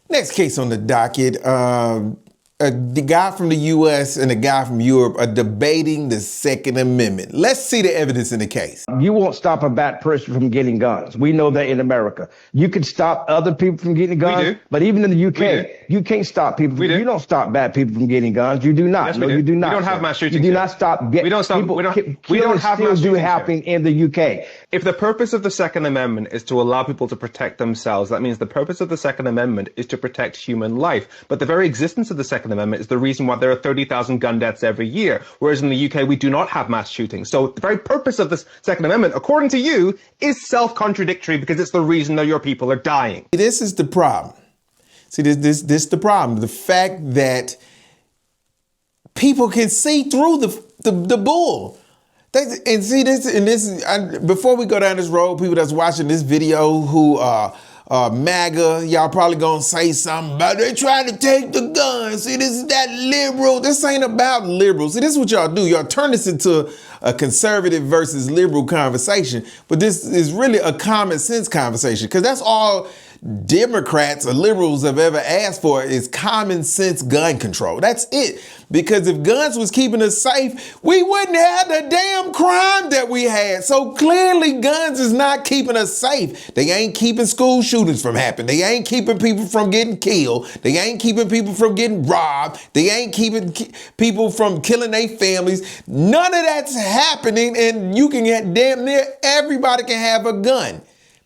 Next case on the docket, the guy from the U.S. and the guy from Europe are debating the Second Amendment. Let's see the evidence in the case. You won't stop a bad person from getting guns. We know that in America. You can stop other people from getting guns, but even in the UK, you can't stop people. You don't stop bad people from getting guns. You do not. Yes, no, we do. you do not. We don't have mass shootings. You do not stop. We don't stop. People, we don't have mass shootings happening in the UK. If the purpose of the Second Amendment is to allow people to protect themselves, that means the purpose of the Second Amendment is to protect human life. But the very existence of the Second Amendment is the reason why there are 30,000 gun deaths every year, whereas in the UK we do not have mass shootings. So the very purpose of the Second Amendment, according to you, is self-contradictory because it's the reason that your people are dying. This is the problem. See, this is the problem. The fact that people can see through the bull. And see before we go down this road, people that's watching this video who MAGA, y'all probably gonna say something about they trying to take the guns. See, this is that liberal. This ain't about liberals. See, this is what y'all do. Y'all turn this into a conservative versus liberal conversation, but this is really a common sense conversation because that's all Democrats or liberals have ever asked for is common sense gun control. That's it. Because if guns was keeping us safe, we wouldn't have the damn crime that we had. So clearly guns is not keeping us safe. They ain't keeping school shootings from happening. They ain't keeping people from getting killed. They ain't keeping people from getting robbed. They ain't keeping people from killing their families. None of that's happening, and you can get damn near everybody can have a gun.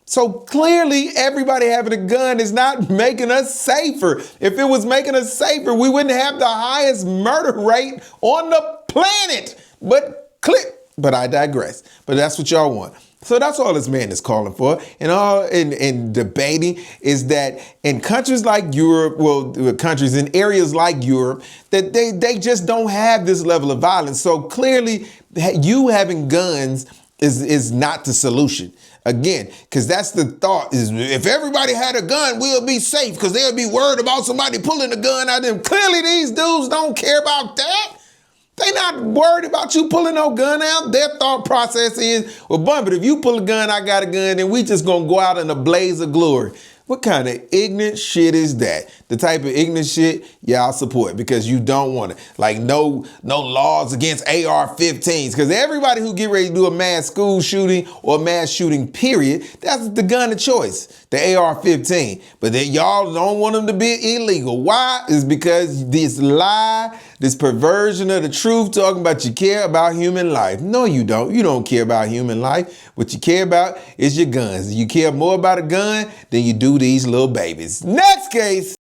So clearly everybody having a gun is not making us safer. If it was making us safer, we wouldn't have the highest murder rate on the planet. But I digress. But that's what y'all want. So that's all this man is calling for. And all in debating is that in countries like Europe, countries in areas like Europe, that they just don't have this level of violence. So clearly you having guns is not the solution. Again, because that's the thought is if everybody had a gun, we'll be safe because they'll be worried about somebody pulling a gun out of them. Clearly, these dudes don't care about that. They not worried about you pulling no gun out. Their thought process is, well, but if you pull a gun, I got a gun, then we just gonna go out in a blaze of glory. What kind of ignorant shit is that? The type of ignorant shit y'all support because you don't want it. Like no laws against AR-15s because everybody who get ready to do a mass school shooting or mass shooting period, that's the gun of choice, the AR-15. But then y'all don't want them to be illegal. Why? Is because this lie, this perversion of the truth talking about you care about human life. No, you don't. You don't care about human life. What you care about is your guns. You care more about a gun than you do these little babies. Next case.